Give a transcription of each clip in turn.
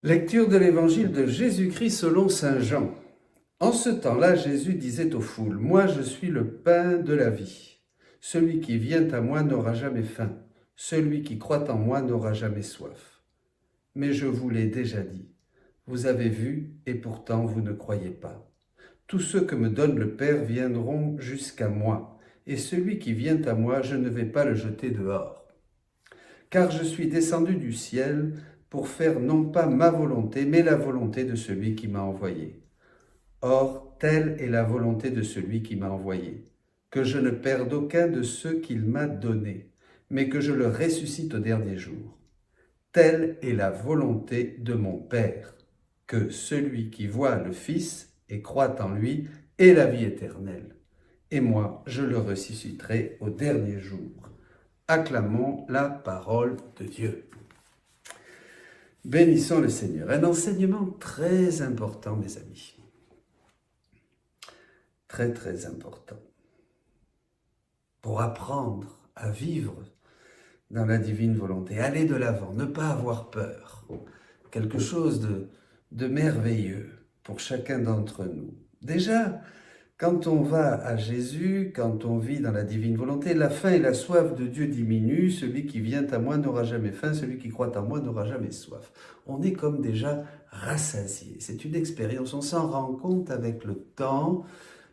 Lecture de l'évangile de Jésus-Christ selon saint Jean. En ce temps-là, Jésus disait aux foules, « Moi, je suis le pain de la vie. Celui qui vient à moi n'aura jamais faim. Celui qui croit en moi n'aura jamais soif. Mais je vous l'ai déjà dit. Vous avez vu, et pourtant vous ne croyez pas. Tous ceux que me donne le Père viendront jusqu'à moi, et celui qui vient à moi, je ne vais pas le jeter dehors. Car je suis descendu du ciel pour faire non pas ma volonté, mais la volonté de celui qui m'a envoyé. Or, telle est la volonté de celui qui m'a envoyé, que je ne perde aucun de ceux qu'il m'a donnés, mais que je le ressuscite au dernier jour. Telle est la volonté de mon Père, que celui qui voit le Fils et croit en lui ait la vie éternelle. Et moi, je le ressusciterai au dernier jour. Acclamons la parole de Dieu. Bénissons le Seigneur. Un enseignement très important, mes amis. Très, très important. Pour apprendre à vivre dans la divine volonté, aller de l'avant, ne pas avoir peur. Quelque chose de merveilleux pour chacun d'entre nous. Déjà, quand on va à Jésus, quand on vit dans la divine volonté, la faim et la soif de Dieu diminuent. Celui qui vient à moi n'aura jamais faim, celui qui croit en moi n'aura jamais soif. On est comme déjà rassasié. C'est une expérience, on s'en rend compte avec le temps.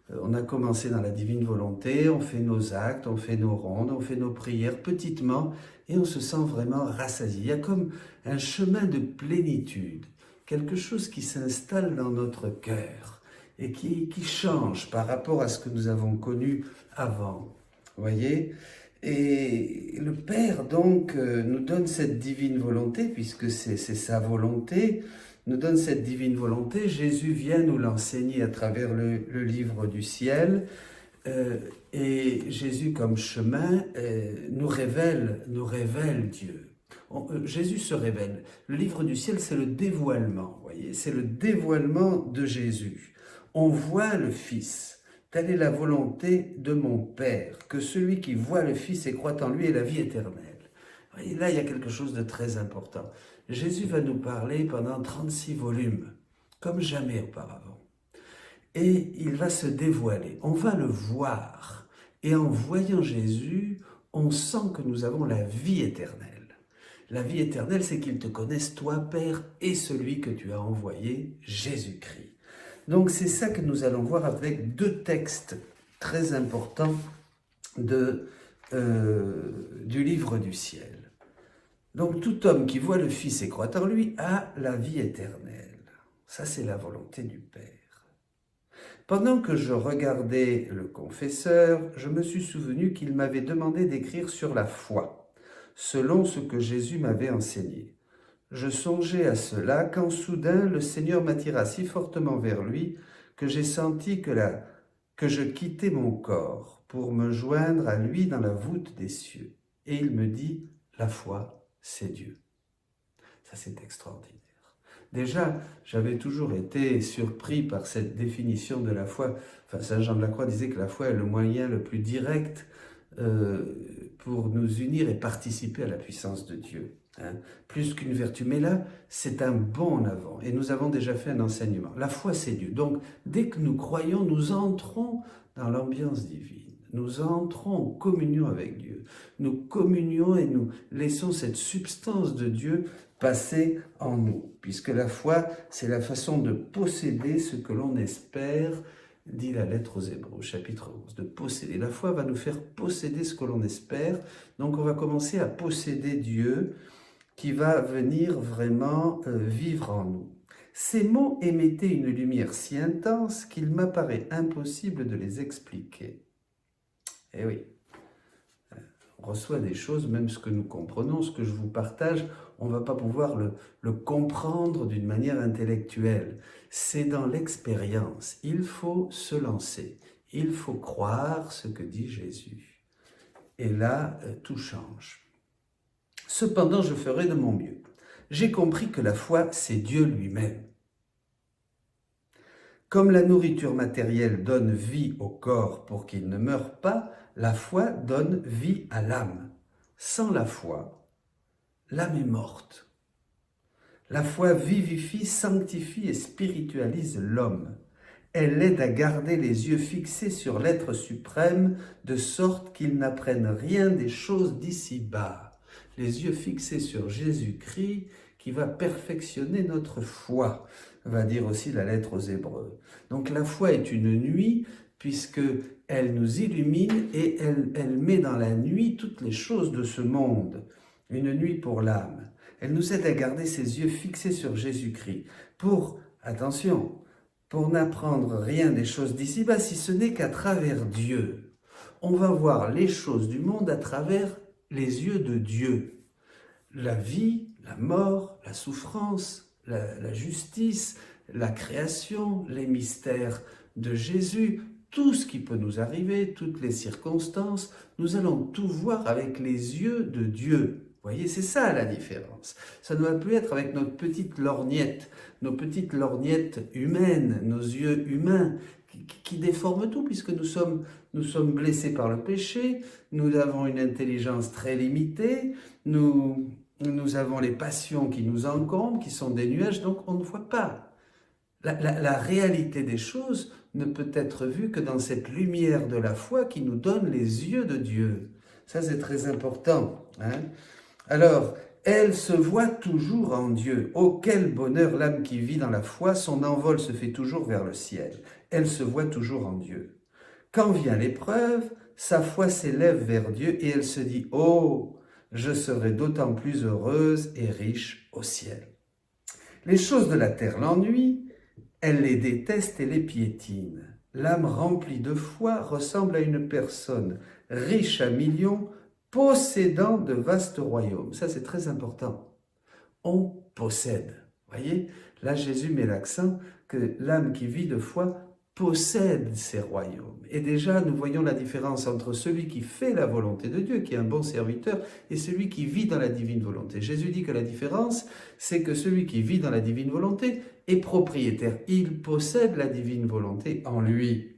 On a commencé dans la divine volonté, on fait nos actes, on fait nos rondes, on fait nos prières petitement et on se sent vraiment rassasié. Il y a comme un chemin de plénitude, quelque chose qui s'installe dans notre cœur et qui change par rapport à ce que nous avons connu avant. Vous voyez ? Et le Père, donc, nous donne cette divine volonté, puisque c'est sa volonté, nous donne cette divine volonté. Jésus vient nous l'enseigner à travers le livre du ciel. Et Jésus, comme chemin, nous révèle Dieu. Jésus se révèle. Le livre du ciel, c'est le dévoilement, voyez, c'est le dévoilement de Jésus. On voit le Fils. Telle est la volonté de mon Père, que celui qui voit le Fils et croit en lui ait la vie éternelle. Voyez, là, il y a quelque chose de très important. Jésus va nous parler pendant 36 volumes, comme jamais auparavant. Et il va se dévoiler, on va le voir. Et en voyant Jésus, on sent que nous avons la vie éternelle. La vie éternelle, c'est qu'ils te connaissent, toi, Père, et celui que tu as envoyé, Jésus-Christ. Donc c'est ça que nous allons voir avec deux textes très importants du livre du ciel. Donc tout homme qui voit le Fils et croit en lui a la vie éternelle. Ça, c'est la volonté du Père. Pendant que je regardais le confesseur, je me suis souvenu qu'il m'avait demandé d'écrire sur la foi, selon ce que Jésus m'avait enseigné. Je songeais à cela quand soudain le Seigneur m'attira si fortement vers lui que j'ai senti que je quittais mon corps pour me joindre à lui dans la voûte des cieux. Et il me dit, la foi, c'est Dieu. Ça, c'est extraordinaire. Déjà, j'avais toujours été surpris par cette définition de la foi. Enfin, Saint Jean de la Croix disait que la foi est le moyen le plus direct pour nous unir et participer à la puissance de Dieu. Plus qu'une vertu. Mais là, c'est un bond en avant. Et nous avons déjà fait un enseignement. La foi, c'est Dieu. Donc, dès que nous croyons, nous entrons dans l'ambiance divine. Nous entrons en communion avec Dieu. Nous communions et nous laissons cette substance de Dieu passer en nous. Puisque la foi, c'est la façon de posséder ce que l'on espère, dit la lettre aux Hébreux, chapitre 11, de posséder. La foi va nous faire posséder ce que l'on espère. Donc, on va commencer à posséder Dieu, qui va venir vraiment vivre en nous. Ces mots émettaient une lumière si intense qu'il m'apparaît impossible de les expliquer. Eh oui, on reçoit des choses, même ce que nous comprenons, ce que je vous partage, on ne va pas pouvoir le comprendre d'une manière intellectuelle. C'est dans l'expérience. Il faut se lancer. Il faut croire ce que dit Jésus. Et là, tout change. Cependant, je ferai de mon mieux. J'ai compris que la foi, c'est Dieu lui-même. Comme la nourriture matérielle donne vie au corps pour qu'il ne meure pas, la foi donne vie à l'âme. Sans la foi, l'âme est morte. La foi vivifie, sanctifie et spiritualise l'homme. Elle l'aide à garder les yeux fixés sur l'être suprême, de sorte qu'il n'apprenne rien des choses d'ici-bas. Les yeux fixés sur Jésus-Christ, qui va perfectionner notre foi, va dire aussi la lettre aux Hébreux. Donc la foi est une nuit, puisque elle nous illumine et elle met dans la nuit toutes les choses de ce monde. Une nuit pour l'âme. Elle nous aide à garder ses yeux fixés sur Jésus-Christ, pour, attention, pour n'apprendre rien des choses d'ici-bas, si ce n'est qu'à travers Dieu. On va voir les choses du monde à travers les yeux de Dieu. La vie, la mort, la souffrance, la justice, la création, les mystères de Jésus, tout ce qui peut nous arriver, toutes les circonstances, nous allons tout voir avec les yeux de Dieu. Vous voyez, c'est ça la différence. Ça ne va plus être avec notre petite lorgnette, nos petites lorgnettes humaines, nos yeux humains, qui déforment tout, puisque nous sommes blessés par le péché, nous avons une intelligence très limitée, nous avons les passions qui nous encombrent, qui sont des nuages, donc on ne voit pas. La réalité des choses ne peut être vue que dans cette lumière de la foi qui nous donne les yeux de Dieu. Ça, c'est très important. Alors, elle se voit toujours en Dieu. Oh, quel bonheur l'âme qui vit dans la foi, son envol se fait toujours vers le ciel. Elle se voit toujours en Dieu. Quand vient l'épreuve, sa foi s'élève vers Dieu et elle se dit « Oh, je serai d'autant plus heureuse et riche au ciel. » Les choses de la terre l'ennuient, elle les déteste et les piétine. L'âme remplie de foi ressemble à une personne riche à millions, possédant de vastes royaumes. Ça, c'est très important. On possède. Voyez, là, Jésus met l'accent que l'âme qui vit de foi possède ces royaumes. Et déjà, nous voyons la différence entre celui qui fait la volonté de Dieu, qui est un bon serviteur, et celui qui vit dans la divine volonté. Jésus dit que la différence, c'est que celui qui vit dans la divine volonté est propriétaire. Il possède la divine volonté en lui.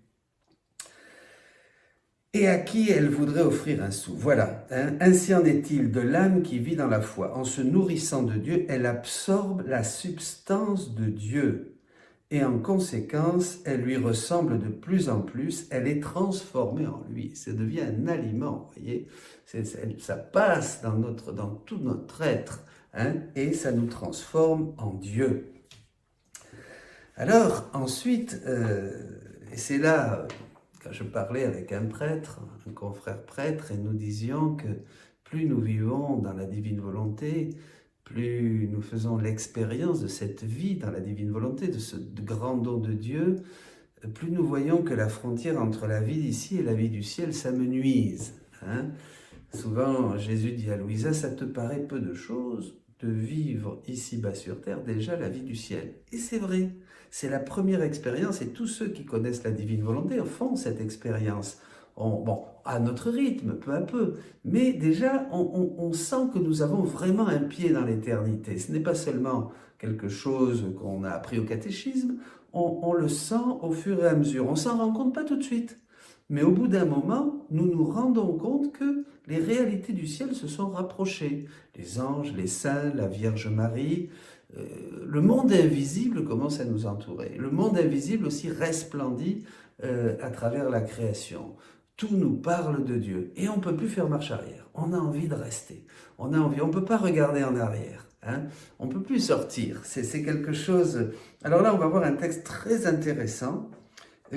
Et à qui elle voudrait offrir un sou. Voilà, ainsi en est-il de l'âme qui vit dans la foi. En se nourrissant de Dieu, elle absorbe la substance de Dieu. Et en conséquence, elle lui ressemble de plus en plus, elle est transformée en lui. Ça devient un aliment, vous voyez. Ça passe dans tout notre être, et ça nous transforme en Dieu. Alors, ensuite, et c'est là... Quand je parlais avec un prêtre, un confrère prêtre, et nous disions que plus nous vivons dans la divine volonté, plus nous faisons l'expérience de cette vie dans la divine volonté, de ce grand don de Dieu, plus nous voyons que la frontière entre la vie d'ici et la vie du ciel s'amenuise. Souvent, Jésus dit à Louisa, ça te paraît peu de choses de vivre ici-bas sur terre déjà la vie du ciel. Et c'est vrai. C'est la première expérience et tous ceux qui connaissent la divine volonté font cette expérience. À notre rythme, peu à peu. Mais déjà, on sent que nous avons vraiment un pied dans l'éternité. Ce n'est pas seulement quelque chose qu'on a appris au catéchisme, on le sent au fur et à mesure. On s'en rend compte pas tout de suite. Mais au bout d'un moment, nous nous rendons compte que les réalités du ciel se sont rapprochées. Les anges, les saints, la Vierge Marie... le monde invisible commence à nous entourer. Le monde invisible aussi resplendit à travers la création. Tout nous parle de Dieu et on ne peut plus faire marche arrière. On a envie de rester. On ne peut pas regarder en arrière. On ne peut plus sortir. C'est quelque chose... Alors là, on va voir un texte très intéressant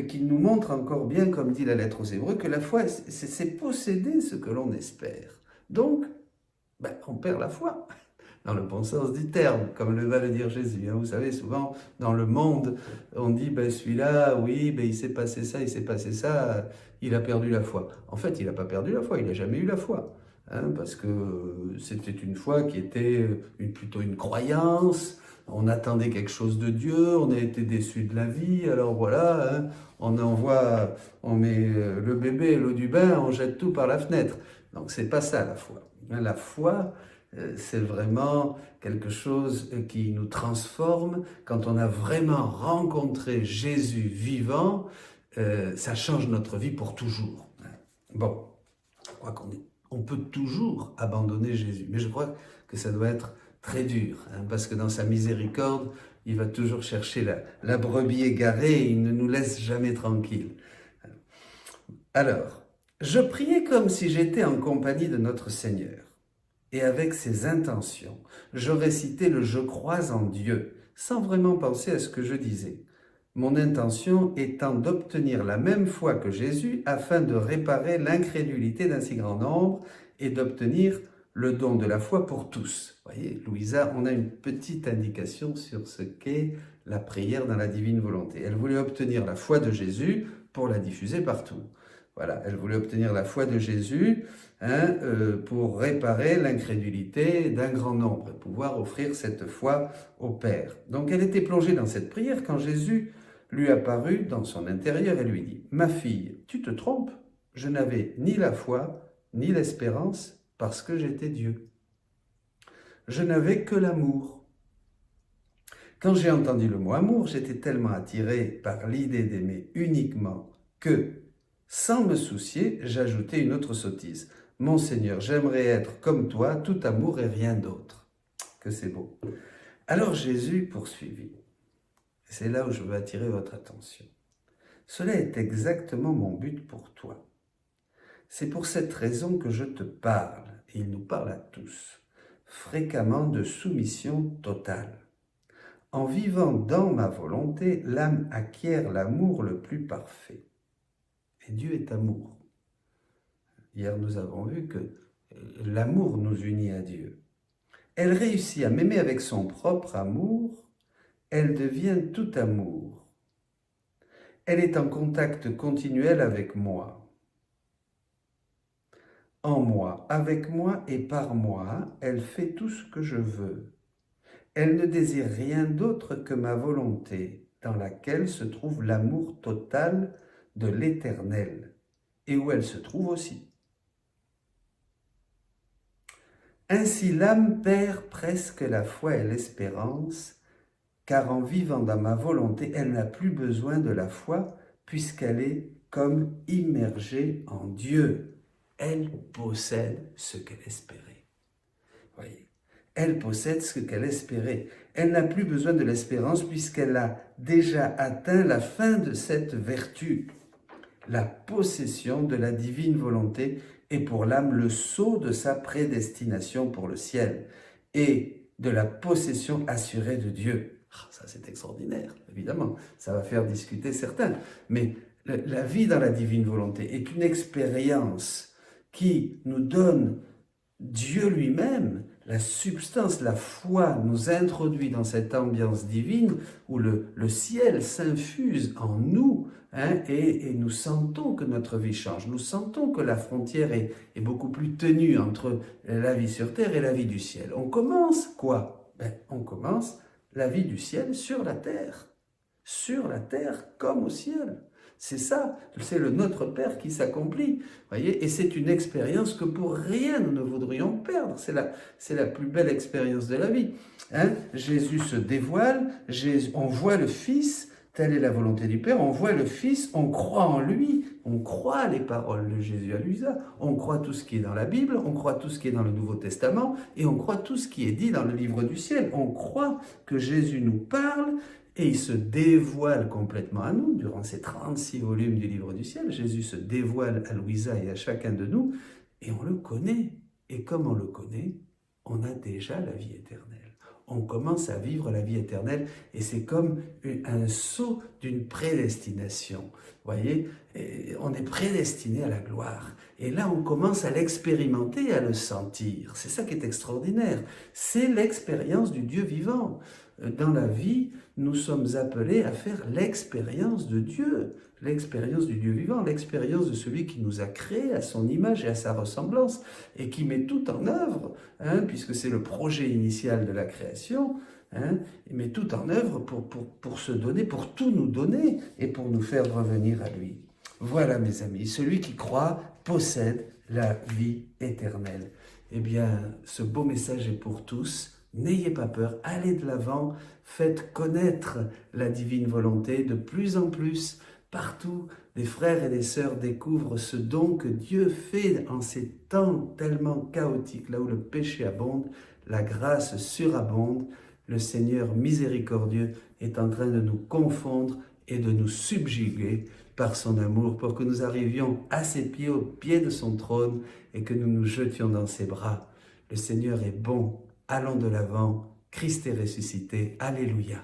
qui nous montre encore bien, comme dit la lettre aux Hébreux, que la foi, c'est posséder ce que l'on espère. Donc, on perd la foi. Dans le bon sens du terme, comme va le dire Jésus. Vous savez, souvent, dans le monde, on dit, celui-là, oui, il s'est passé ça, il a perdu la foi. En fait, il n'a pas perdu la foi, il n'a jamais eu la foi. Parce que c'était une foi qui était plutôt une croyance, on attendait quelque chose de Dieu, on a été déçus de la vie, alors voilà, on met le bébé et l'eau du bain, on jette tout par la fenêtre. Donc, c'est pas ça la foi. La foi, c'est vraiment quelque chose qui nous transforme. Quand on a vraiment rencontré Jésus vivant, ça change notre vie pour toujours. Bon, je crois qu'on peut toujours abandonner Jésus, mais je crois que ça doit être très dur, hein, parce que dans sa miséricorde, il va toujours chercher la brebis égarée et il ne nous laisse jamais tranquilles. Alors, je priais comme si j'étais en compagnie de notre Seigneur. Et avec ces intentions, je récitais le Je crois en Dieu, sans vraiment penser à ce que je disais. Mon intention étant d'obtenir la même foi que Jésus afin de réparer l'incrédulité d'un si grand nombre et d'obtenir le don de la foi pour tous. Vous voyez, Louisa, on a une petite indication sur ce qu'est la prière dans la divine volonté. Elle voulait obtenir la foi de Jésus pour la diffuser partout. Voilà, elle voulait obtenir la foi de Jésus pour réparer l'incrédulité d'un grand nombre et pouvoir offrir cette foi au Père. Donc elle était plongée dans cette prière quand Jésus lui apparut dans son intérieur et lui dit « Ma fille, tu te trompes, je n'avais ni la foi ni l'espérance parce que j'étais Dieu. Je n'avais que l'amour. » Quand j'ai entendu le mot amour, j'étais tellement attiré par l'idée d'aimer uniquement que, sans me soucier, j'ajoutais une autre sottise. Mon Seigneur, j'aimerais être comme toi, tout amour et rien d'autre. Que c'est beau. Alors Jésus poursuivit. C'est là où je veux attirer votre attention. Cela est exactement mon but pour toi. C'est pour cette raison que je te parle, et il nous parle à tous, fréquemment de soumission totale. En vivant dans ma volonté, l'âme acquiert l'amour le plus parfait. Et Dieu est amour. Hier, nous avons vu que l'amour nous unit à Dieu. Elle réussit à m'aimer avec son propre amour, elle devient tout amour. Elle est en contact continuel avec moi. En moi, avec moi et par moi, elle fait tout ce que je veux. Elle ne désire rien d'autre que ma volonté, dans laquelle se trouve l'amour total de l'Éternel, et où elle se trouve aussi. Ainsi l'âme perd presque la foi et l'espérance, car en vivant dans ma volonté, elle n'a plus besoin de la foi, puisqu'elle est comme immergée en Dieu. Elle possède ce qu'elle espérait. Voyez, elle possède ce qu'elle espérait. Elle n'a plus besoin de l'espérance, puisqu'elle a déjà atteint la fin de cette vertu. La possession de la divine volonté est pour l'âme le sceau de sa prédestination pour le ciel et de la possession assurée de Dieu. Ça, c'est extraordinaire, évidemment. Ça va faire discuter certains. Mais la vie dans la divine volonté est une expérience qui nous donne Dieu lui-même, la substance, la foi nous introduit dans cette ambiance divine où le ciel s'infuse en nous et nous sentons que notre vie change. Nous sentons que la frontière est beaucoup plus ténue entre la vie sur terre et la vie du ciel. On commence quoi? On commence la vie du ciel sur la terre comme au ciel. C'est ça, c'est le Notre Père qui s'accomplit, voyez, et c'est une expérience que pour rien nous ne voudrions perdre. C'est la plus belle expérience de la vie. Jésus se dévoile, on voit le Fils, telle est la volonté du Père, on voit le Fils, on croit en lui, on croit les paroles de Jésus à Louisa, on croit tout ce qui est dans la Bible, on croit tout ce qui est dans le Nouveau Testament, et on croit tout ce qui est dit dans le livre du ciel. On croit que Jésus nous parle, et il se dévoile complètement à nous. Durant ces 36 volumes du livre du ciel, Jésus se dévoile à Louisa et à chacun de nous, et on le connaît. Et comme on le connaît, on a déjà la vie éternelle. On commence à vivre la vie éternelle, et c'est comme un saut d'une prédestination. Voyez, et on est prédestiné à la gloire. Et là, on commence à l'expérimenter et à le sentir. C'est ça qui est extraordinaire. C'est l'expérience du Dieu vivant. Dans la vie, nous sommes appelés à faire l'expérience de Dieu, l'expérience du Dieu vivant, l'expérience de celui qui nous a créés à son image et à sa ressemblance et qui met tout en œuvre, puisque c'est le projet initial de la création, il met tout en œuvre pour se donner, pour tout nous donner et pour nous faire revenir à lui. Voilà mes amis, celui qui croit possède la vie éternelle. Eh bien, ce beau message est pour tous. N'ayez pas peur, allez de l'avant, faites connaître la divine volonté de plus en plus. Partout, des frères et des sœurs découvrent ce don que Dieu fait en ces temps tellement chaotiques, là où le péché abonde. la grâce surabonde, le Seigneur miséricordieux est en train de nous confondre et de nous subjuguer par son amour pour que nous arrivions à ses pieds, au pied de son trône et que nous nous jetions dans ses bras. Le Seigneur est bon, allons de l'avant, Christ est ressuscité, Alléluia.